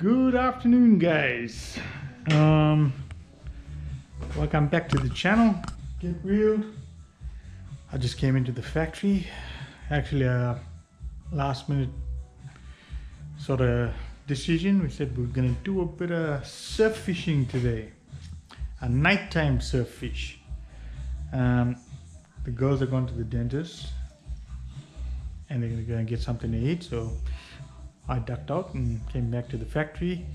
Good afternoon, guys. Welcome back to the channel. Get Real. I just came into the factory. Actually, a last minute sort of decision. We said we're gonna do a bit of surf fishing today, a nighttime surf fish. The girls are going to the dentist and they're gonna go and get something to eat, so I ducked out and came back to the factory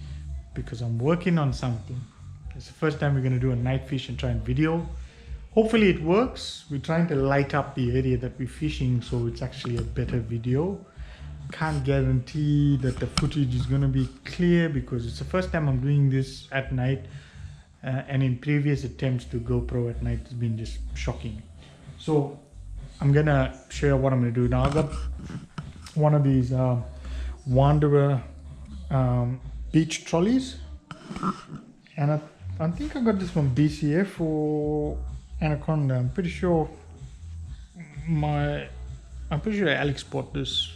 because I'm working on something. It's the first time we're going to do a night fish and try and video. Hopefully it works. We're trying to light up the area that we're fishing so it's actually a better video. Can't guarantee that the footage is going to be clear because it's the first time I'm doing this at night, and in previous attempts to GoPro at night has been just shocking. So I'm going to share what I'm going to do now. I've got one of these Wanderer beach trolleys, and I think I got this from BCF or Anaconda. I'm pretty sure Alex bought this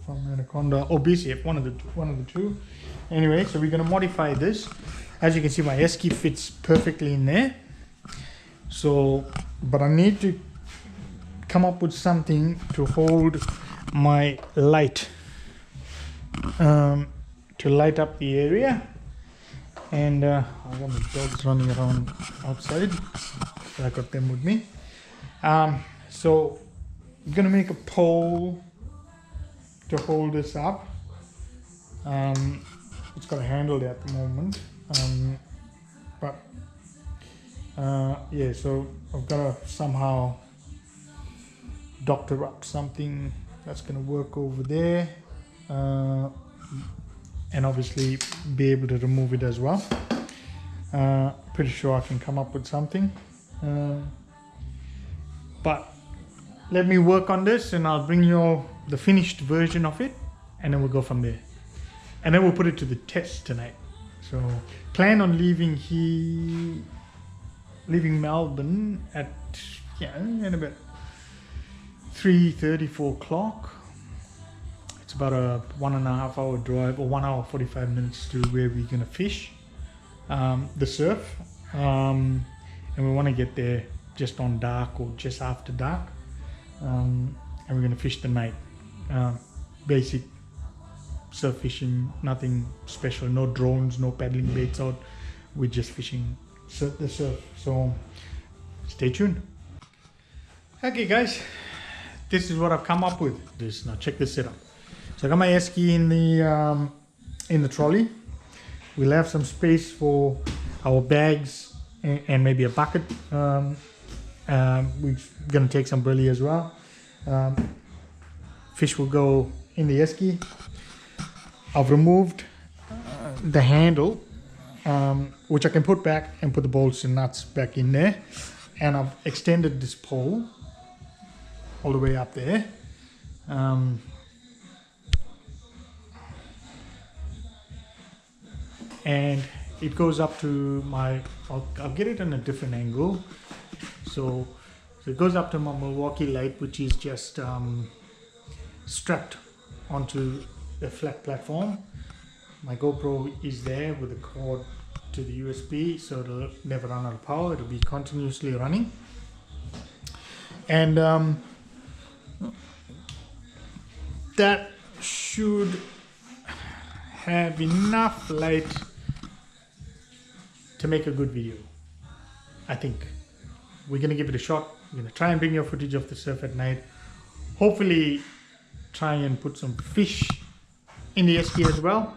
from Anaconda or BCF, one of the two. Anyway, so we're gonna modify this. As you can see, my esky fits perfectly in there. So, but I need to come up with something to hold my light. To light up the area, and I got my dogs running around outside, so I got them with me. So I'm gonna make a pole to hold this up. It's got a handle there at the moment, yeah, so I've got to somehow doctor up something that's gonna work over there. And obviously be able to remove it as well. Pretty sure I can come up with something, but let me work on this and I'll bring you the finished version of it, and then we'll go from there, and then we'll put it to the test tonight. So plan on leaving Melbourne at in about 3:30, 4 o'clock. It's about a 1.5 hour drive, or 1 hour 45 minutes to where we're gonna fish the surf, and we want to get there just on dark or just after dark, and we're gonna fish the night. Basic surf fishing, nothing special, no drones, no paddling baits out. We're just fishing the surf. So stay tuned. Okay, guys, this is what I've come up with. Now check this setup. So I got my esky in the trolley. We'll have some space for our bags and maybe a bucket. We're gonna take some burley as well. Fish will go in the esky. I've removed the handle, which I can put back and put the bolts and nuts back in there. And I've extended this pole all the way up there. And it goes up to my, I'll get it in a different angle. So it goes up to my Milwaukee light, which is just strapped onto a flat platform. My GoPro is there with a cord to the USB, so it'll never run out of power. It'll be continuously running. And that should have enough light to make a good video. I think we're gonna give it a shot. We're gonna try and bring you footage of the surf at night. Hopefully try and put some fish in the esky as well.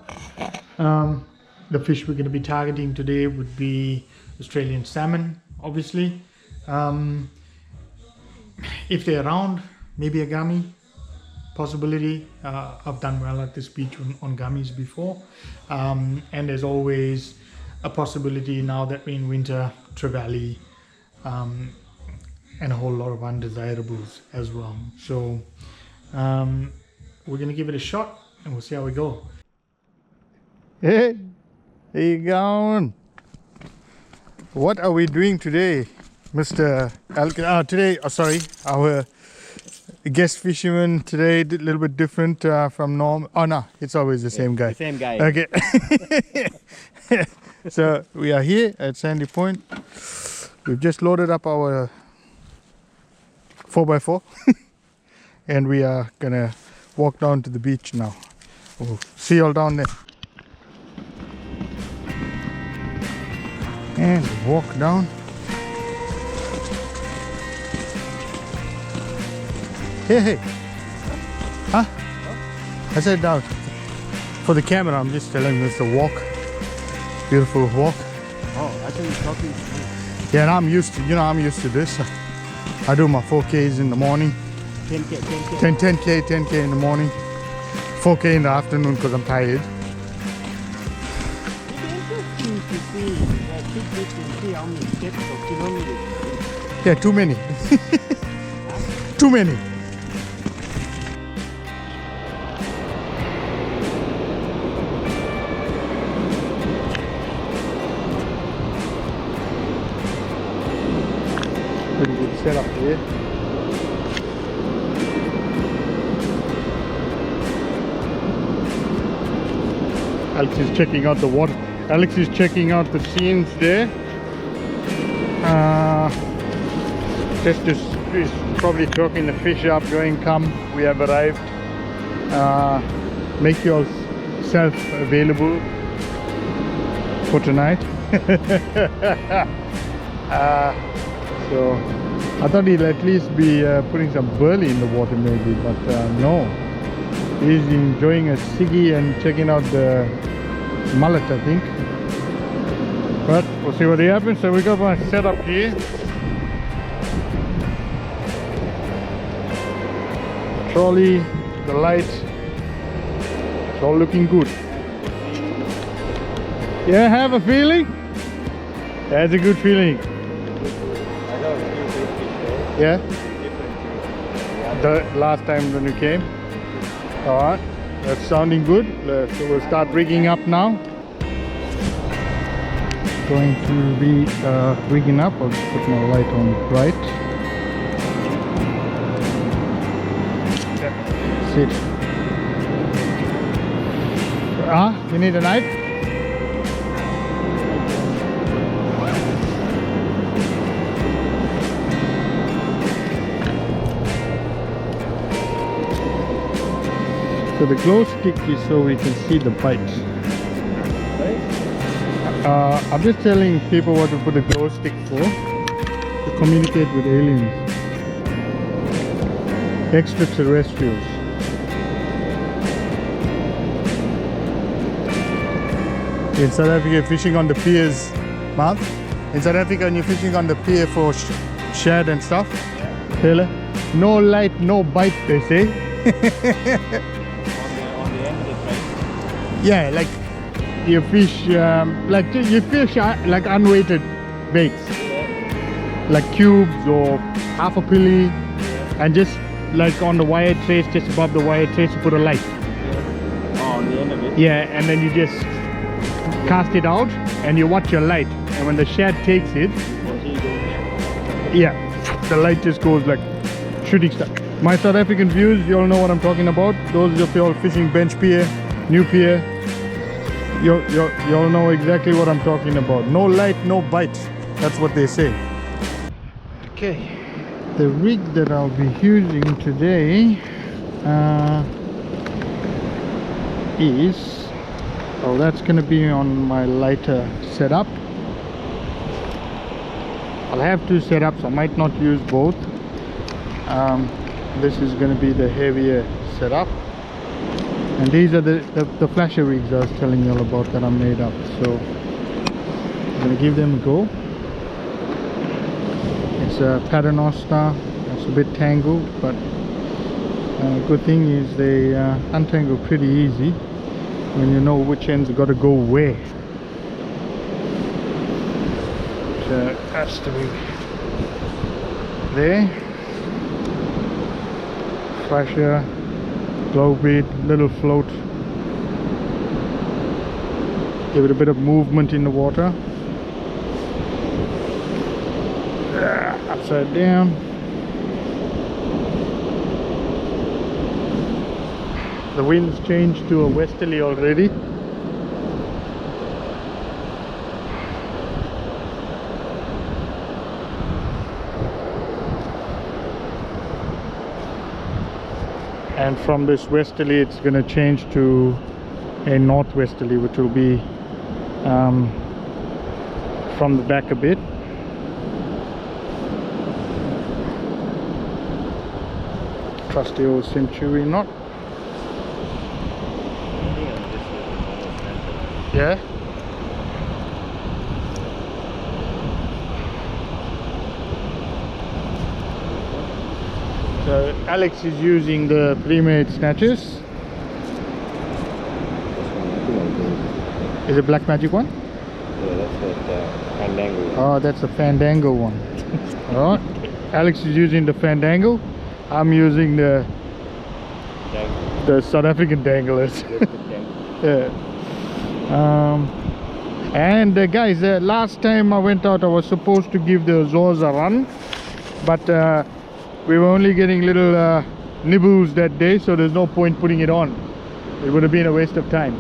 The fish we're gonna be targeting today would be Australian salmon, obviously. If they're around, maybe a gummy, possibility. I've done well at this beach on gummies before, and there's always a possibility now that we're in winter, trevally, and a whole lot of undesirables as well. So we're gonna give it a shot and we'll see how we go. Hey, how you going? What are we doing today, Mr. Today, our guest fisherman today, a little bit different from norm. Oh no, it's always the same guy. The same guy. Okay. So we are here at Sandy Point. We've just loaded up our 4x4 and we are gonna walk down to the beach now. We'll see you all down there. And walk down. Hey. Huh? I said down. For the camera, I'm just telling you it's a walk. Beautiful walk. Oh, I think you're talking to me. Yeah, and I'm used to, I'm used to this. I do my 4Ks in the morning. 10K. 10K in the morning. 4K in the afternoon because I'm tired. It's interesting to see that people can see how many steps or kilometers. Yeah, too many. Too many. Pretty good setup here. Alex is checking out the water. Alex is checking out the scenes there. Just is probably talking the fish up, going, come, we have arrived. Make yourself available for tonight. So I thought he'd at least be putting some burley in the water maybe, but no. He's enjoying a ciggy and checking out the mullet, I think. But we'll see what happens. So we got my setup here. Trolley, the light, it's all looking good. Yeah, have a feeling? That's a good feeling. Yeah? The last time when you came? Alright, that's sounding good. So we'll start rigging up now. Going to be rigging up. I'll just put my light on right. That's it. You need a knife? So the glow stick is so we can see the bite. I'm just telling people what to put the glow stick for, to communicate with aliens, extraterrestrials. In South Africa, fishing on the piers, Mark. In South Africa, when you're fishing on the pier for shad and stuff, Taylor, no light, no bite, they say. Yeah, like you fish, like unweighted baits, like cubes or half a pilly, and just like on the wire trace, just above the wire trace, you put a light. Oh, on the end of it? Yeah, and then you just cast it out, and you watch your light, and when the shad takes it, yeah, the light just goes like shooting star. My South African viewers, you all know what I'm talking about. Those of you all fishing bench pier, new pier, you all know exactly what I'm talking about. No light, no bite. That's what they say. Okay, the rig that I'll be using today is, well, that's going to be on my lighter setup. I'll have two setups. I might not use both. This is going to be the heavier setup. And these are the flasher rigs I was telling you all about that I made up. So I'm going to give them a go. It's a Paternoster. It's a bit tangled, but good thing is they untangle pretty easy when you know which end's got to go where. So that's the rig there. Flasher, glow bead, little float. Give it a bit of movement in the water. Upside down. The wind's changed to a westerly already. And from this westerly it's going to change to a northwesterly, which will be from the back a bit. Trusty old century knot. Yeah. So Alex is using the pre-made snatches. Is it Black Magic one? Yeah, that's the Fandango. Oh, that's the Fandango one. Alright. Alex is using the Fandango. I'm using the South African danglers. Yeah. And guys, last time I went out I was supposed to give the Azores a run, but we were only getting little nibbles that day, so there's no point putting it on. It would have been a waste of time.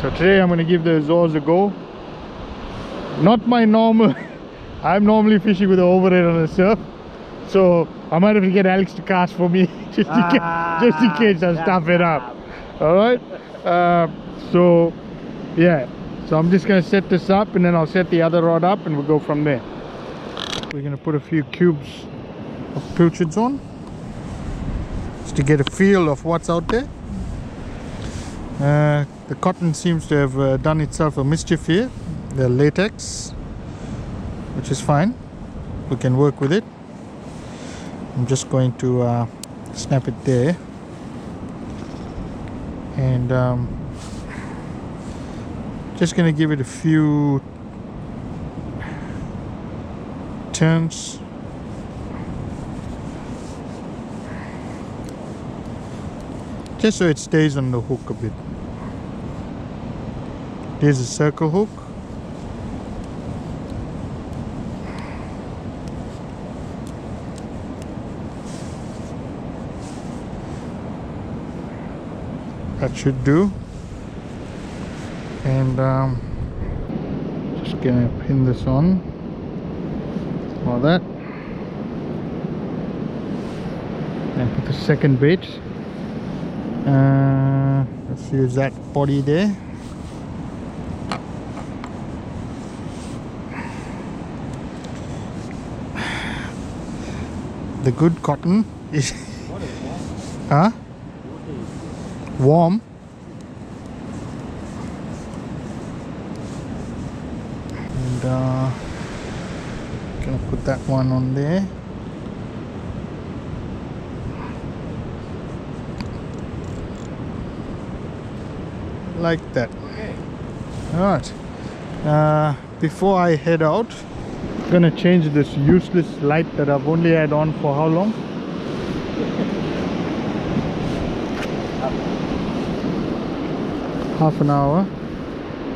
So today I'm going to give the Azores a go. Not my normal. I'm normally fishing with the overhead on the surf, so I might have to get Alex to cast for me just in case I stuff it up. Alright, so yeah, so I'm just going to set this up and then I'll set the other rod up and we'll go from there. We're going to put a few cubes of pilchards on just to get a feel of what's out there. The cotton seems to have done itself a mischief here, the latex, which is fine, we can work with it. I'm just going to snap it there, and just going to give it a few turns. Just so it stays on the hook a bit. There's a circle hook. That should do. And just gonna pin this on like that. And put the second bait. Let's use that body there. The good cotton is huh? Warm. And gonna put that one on there. Like that. Okay. Alright. Before I head out, I'm gonna change this useless light that I've only had on for how long? Half an hour,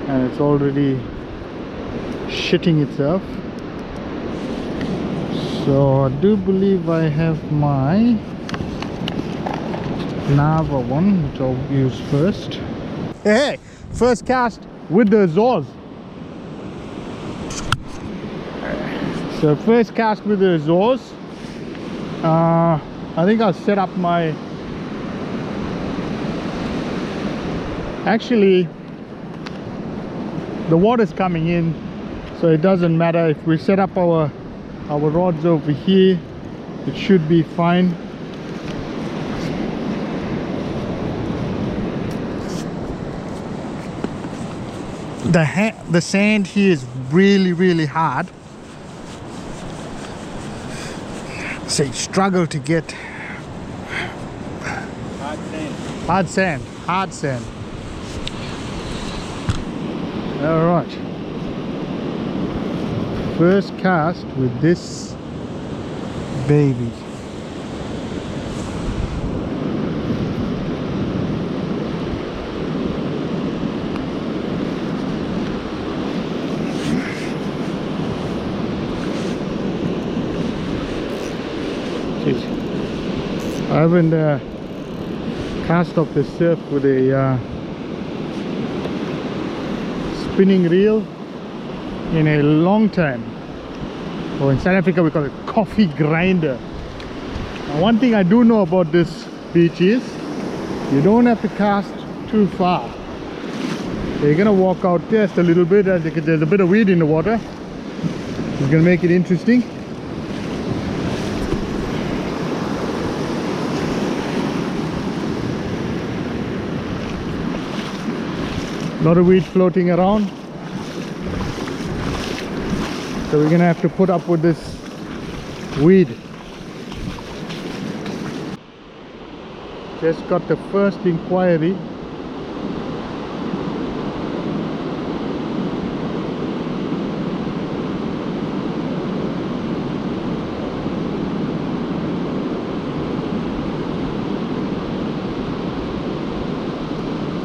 and it's already shitting itself. So I do believe I have my Nava one, which I'll use first. Hey, first cast with the Azores. So first cast with the Azores. I think I'll set up my... Actually, the water's coming in, so it doesn't matter if we set up our rods over here. It should be fine. The sand here is really hard, so you struggle to get hard sand. All right, first cast with this baby. I haven't cast off the surf with a spinning reel in a long time. Or in South Africa we call it coffee grinder. Now, one thing I do know about this beach is you don't have to cast too far. You're gonna walk out just a little bit, as you can, there's a bit of weed in the water. It's gonna make it interesting. A lot of weed floating around. So we're gonna have to put up with this weed. Just got the first inquiry.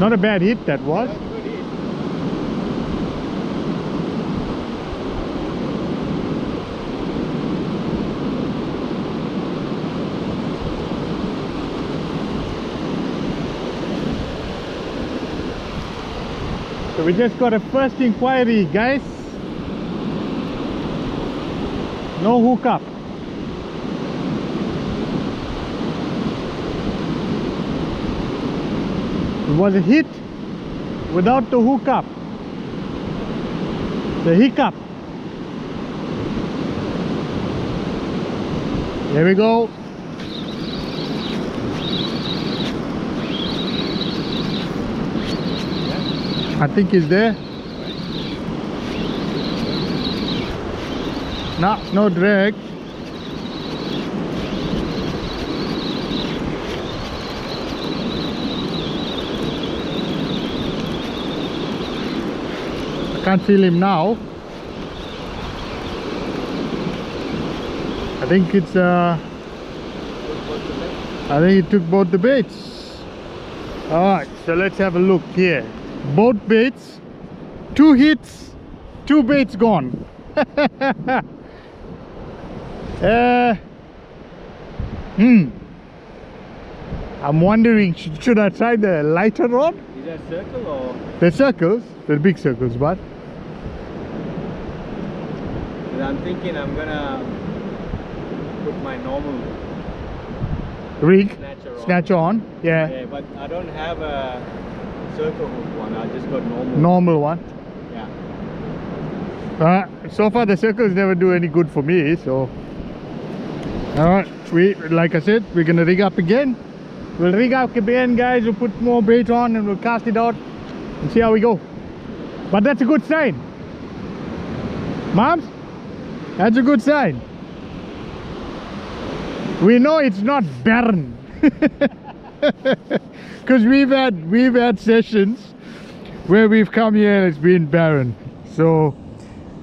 Not a bad hit that was. So we just got a first inquiry, guys. No hookup. It was a hit without the hookup, the hiccup. Here we go. I think he's there. No drag. I can't feel him now. I think it's I think he took both the baits. Alright, so let's have a look here. Both baits, 2 hits, 2 baits gone. I'm wondering, should I try the lighter rod? Is that circle or? The circles, the big circles, but I'm thinking I'm gonna put my normal rig snatcher on. Yeah. Yeah, but I don't have a circle hook one. I just got normal. Normal one. Yeah. So far the circles never do any good for me, so alright, like I said, we're gonna rig up again. We'll rig up again, guys. We'll put more bait on and we'll cast it out and see how we go. But that's a good sign, Moms. That's a good sign. We know it's not barren. Because we've had sessions where we've come here and it's been barren. So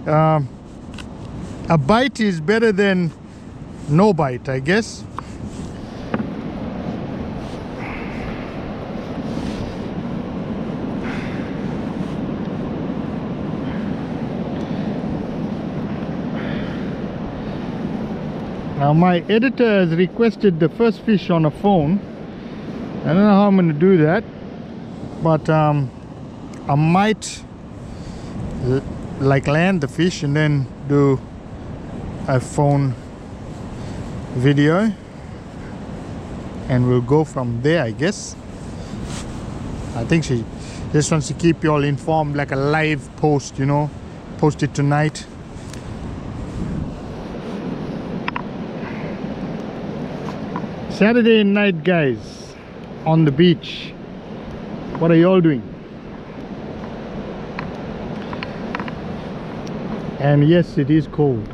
a bite is better than no bite, I guess. Now my editor has requested the first fish on a phone. I don't know how I'm going to do that, but I might like land the fish and then do a phone video and we'll go from there, I guess. I think she just wants to keep you all informed, like a live post, you know, post it tonight. Saturday night, guys, on the beach. What are you all doing? And yes, it is cold.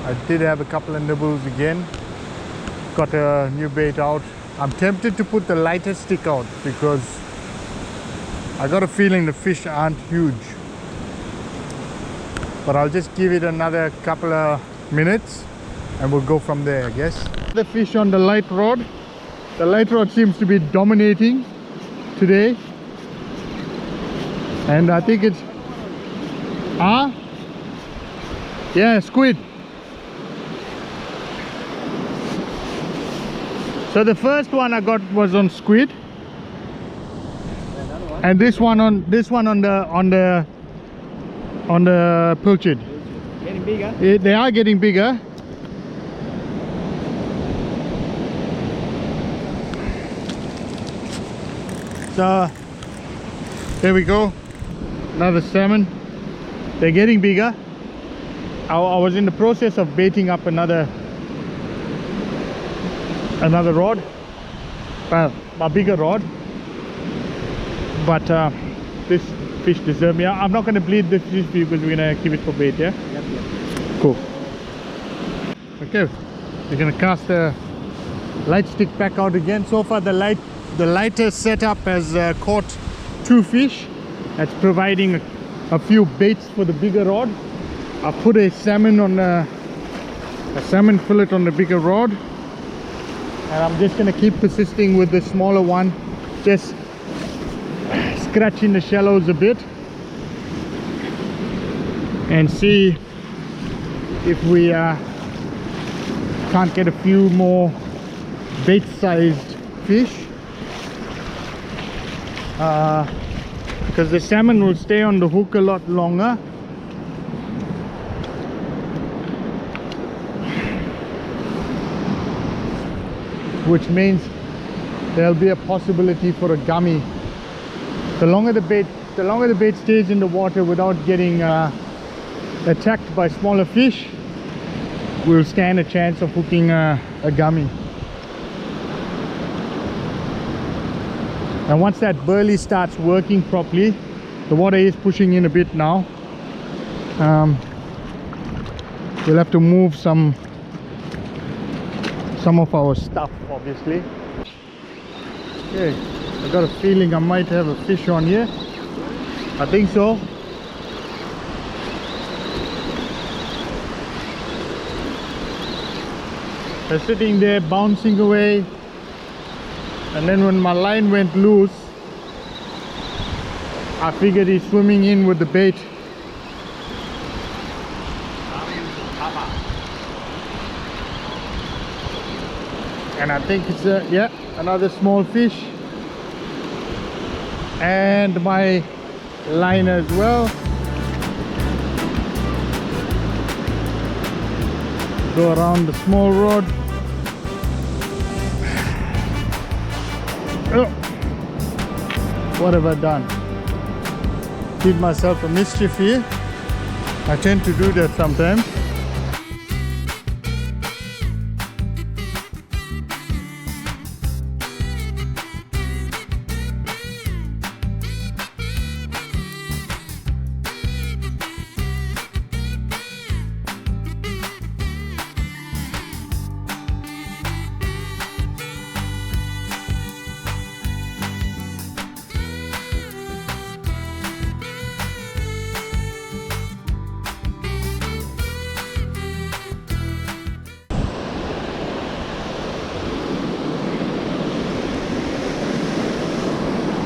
I did have a couple of nibbles again. Got a new bait out. I'm tempted to put the lighter stick out because I got a feeling the fish aren't huge. But I'll just give it another couple of minutes and we'll go from there, I guess. The fish on the light rod. The light rod seems to be dominating today. And I think it's... Yeah, squid. So the first one I got was on squid. And this one on the pilchard. Getting bigger? They are getting bigger. So there we go, another salmon. They're getting bigger. I was in the process of baiting up another rod, a bigger rod, but this fish deserves me. I'm not going to bleed this fish because we're going to keep it for bait. Yeah. Yep. Cool. Okay, we're going to cast the light stick back out again. So far the lighter setup has caught 2 fish. That's providing a few baits for the bigger rod. I put a salmon fillet on the bigger rod, and I'm just going to keep persisting with the smaller one, just scratching the shallows a bit and see if we can't get a few more bait-sized fish, because the salmon will stay on the hook a lot longer. Which means there'll be a possibility for a gummy. The longer the bait stays in the water without getting attacked by smaller fish, we'll stand a chance of hooking a gummy. And once that burley starts working properly, the water is pushing in a bit now. We'll have to move some of our stuff, obviously. Okay, I got a feeling I might have a fish on here. I think so. They're sitting there bouncing away, and then when my line went loose, I figured he's swimming in with the bait. And I think it's yeah, another small fish, and my line as well. Go around the small rod. Oh, what have I done? Did myself a mischief here. I tend to do that sometimes.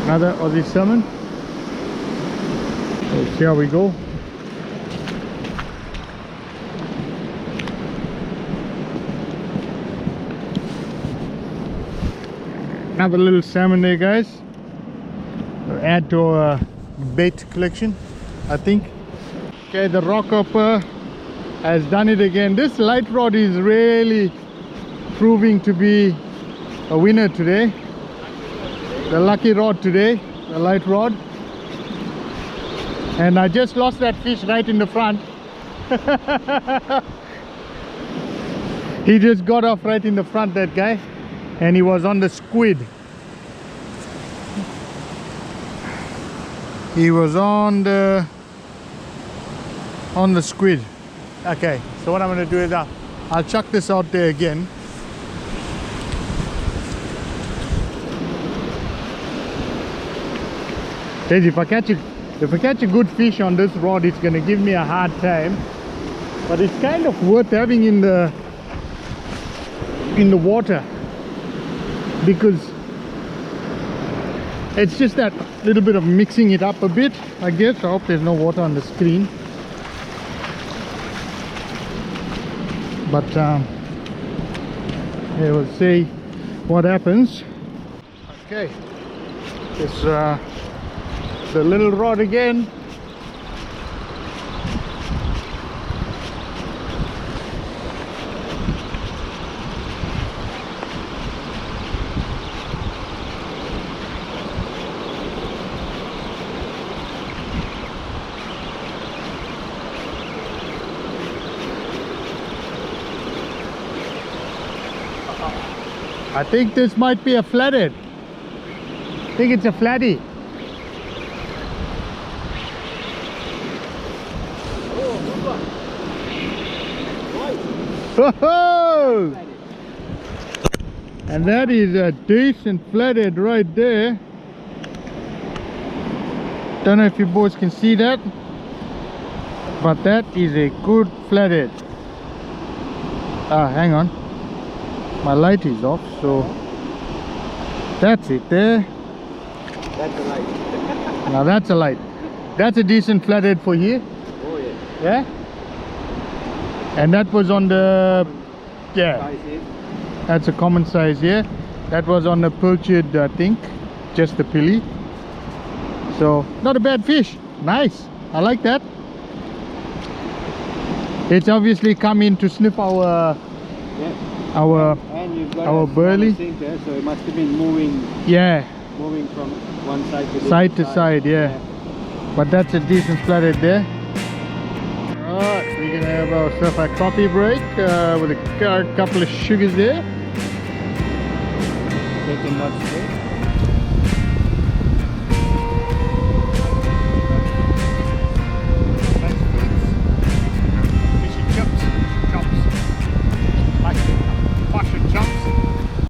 Another Aussie salmon. Let's see how we go. Another little salmon there, guys. We'll add to our bait collection, I think. Okay, the rock hopper has done it again. This light rod is really proving to be a winner today. The lucky rod today, the light rod. And I just lost that fish right in the front. He just got off right in the front, that guy, and he was on the squid. He was on the squid. Okay, so what I'm going to do is I'll chuck this out there again. Daisy, if I catch a good fish on this rod, it's going to give me a hard time. But it's kind of worth having in the water, because it's just that little bit of mixing it up a bit, I guess. I hope there's no water on the screen. But yeah, we'll see what happens. Okay, it's the little rod again. I think this might be a flathead. I think it's a flatty. Oh, and that is a decent flathead right there. Don't know if you boys can see that, but that is a good flathead. Hang on, my light is off, so that's it there. That's a light. Now that's a light. That's a decent flathead for here. Oh yeah. Yeah. And that was on the, yeah, Size is. that's a common size here. That was on the pilchard, I think, just the pilly. So not a bad fish. Nice, I like that. It's obviously come in to sniff our And you've got our a burley. sinker, so it must have been moving from one side to the side other to side, yeah. But that's a decent flathead there. Alright, we're gonna have ourselves a coffee break with a couple of sugars there. Taking much space.